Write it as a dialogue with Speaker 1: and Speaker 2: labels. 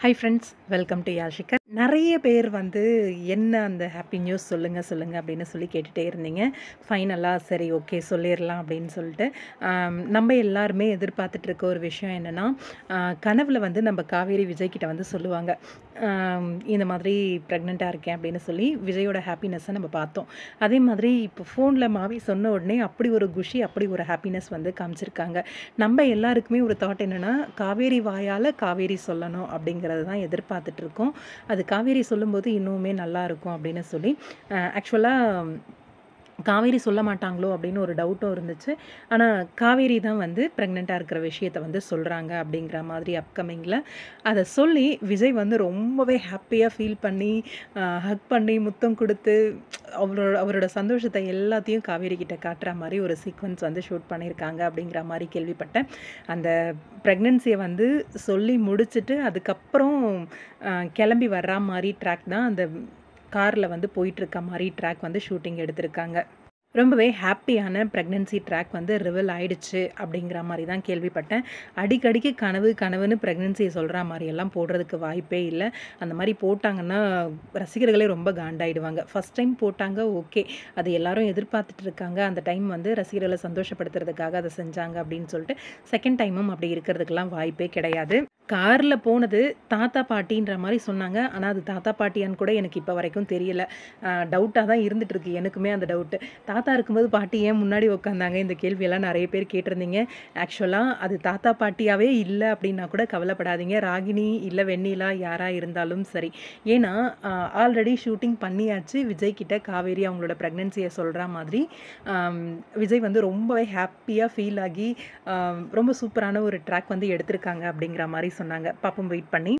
Speaker 1: Hi friends, welcome to Yashika. நிறைய பேர் வந்து என்ன அந்த ஹாப்பி நியூஸ் சொல்லுங்கள் சொல்லுங்கள் அப்படின்னு சொல்லி கேட்டுகிட்டே இருந்தீங்க. ஃபைனலாக சரி ஓகே சொல்லிடலாம் அப்படின்னு சொல்லிட்டு நம்ம எல்லாருமே எதிர்பார்த்துட்டு இருக்க ஒரு விஷயம் என்னென்னா, கனவில் வந்து நம்ம காவேரி விஜய் கிட்ட வந்து சொல்லுவாங்க, இந்த மாதிரி ப்ரெக்னெண்ட்டாக இருக்கேன் அப்படின்னு சொல்லி விஜயோட ஹாப்பினஸ்ஸை நம்ம பார்த்தோம். அதே மாதிரி இப்போ ஃபோனில் மாவி சொன்ன உடனே அப்படி ஒரு குஷி, அப்படி ஒரு ஹாப்பினஸ் வந்து காமிச்சிருக்காங்க. நம்ம எல்லாருக்குமே ஒரு தாட் என்னென்னா, காவேரி வாயால் காவேரி சொல்லணும் அப்படிங்கிறது தான் எதிர்பார்த்துட்டு இருக்கோம். அது காவேரி சொல்லும்போது இன்னுமே நல்லா இருக்கும் அப்படின்னு சொல்லி ஆக்சுவலாக காவேரி சொல்ல மாட்டாங்களோ அப்படின்னு ஒரு டவுட்டும் இருந்துச்சு. ஆனால் காவேரி தான் வந்து ப்ரெக்னெண்ட்டாக இருக்கிற விஷயத்த வந்து சொல்கிறாங்க அப்படிங்கிற மாதிரி அப்கமிங்கில் அதை சொல்லி விஜய் வந்து ரொம்பவே ஹாப்பியாக ஃபீல் பண்ணி ஹக் பண்ணி முத்தம் கொடுத்து அவரோட சந்தோஷத்தை எல்லாத்தையும் காவேரி கிட்ட காட்டுற மாதிரி ஒரு சீக்வன்ஸ் வந்து ஷூட் பண்ணியிருக்காங்க அப்படிங்கிற மாதிரி கேள்விப்பட்டேன். அந்த ப்ரெக்னென்சியை வந்து சொல்லி முடிச்சுட்டு அதுக்கப்புறம் கிளம்பி வர்ற மாதிரி ட்ராக் தான் அந்த காரில் வந்து போயிட்டுருக்க மாதிரி ட்ராக் வந்து ஷூட்டிங் எடுத்திருக்காங்க. ரொம்பவே ஹாப்பியான ப்ரெக்னென்சி ட்ராக் வந்து ரிவீல் ஆயிடுச்சு அப்படிங்கிற மாதிரி தான் கேள்விப்பட்டேன். அடிக்கடிக்கு கனவு கனவுன்னு ப்ரெக்னென்சியை சொல்கிற மாதிரியெல்லாம் போடுறதுக்கு வாய்ப்பே இல்லை. அந்த மாதிரி போட்டாங்கன்னா ரசிகர்களே ரொம்ப காண்டாயிடுவாங்க. ஃபஸ்ட் டைம் போட்டாங்க, ஓகே, அது எல்லாரும் எதிர்பார்த்துட்டு இருக்காங்க, அந்த டைம் வந்து ரசிகர்களை சந்தோஷப்படுத்துறதுக்காக அதை செஞ்சாங்க அப்படின்னு சொல்லிட்டு செகண்ட் டைமும் அப்படி இருக்கிறதுக்கெல்லாம் வாய்ப்பே கிடையாது. காரில் போனது தாத்தா பாட்டின்ற மாதிரி சொன்னாங்க. ஆனால் அது தாத்தா பாட்டியான்னு கூட எனக்கு இப்போ வரைக்கும் தெரியல. டவுட்டாக தான் இருந்துகிட்ருக்கு எனக்குமே அந்த டவுட்டு. தாத்தா இருக்கும்போது பாட்டி ஏன் முன்னாடி உட்காந்தாங்க? இந்த கேள்வியெல்லாம் நிறைய பேர் கேட்டிருந்தீங்க. ஆக்சுவலாக அது தாத்தா பாட்டியாகவே இல்லை அப்படின்னா கூட கவலைப்படாதீங்க. ராகினி இல்லை வெண்ணிலா யாராக இருந்தாலும் சரி. ஏன்னா ஆல்ரெடி ஷூட்டிங் பண்ணியாச்சு. விஜய் கிட்ட காவேரி அவங்களோட ப்ரெக்னென்சியை சொல்கிற மாதிரி விஜய் வந்து ரொம்பவே ஹாப்பியாக ஃபீல் ஆகி ரொம்ப சூப்பரான ஒரு ட்ராக் வந்து எடுத்திருக்காங்க அப்படிங்கிற மாதிரி சொன்னாங்க. பாப்போம், வெயிட் பண்ணி.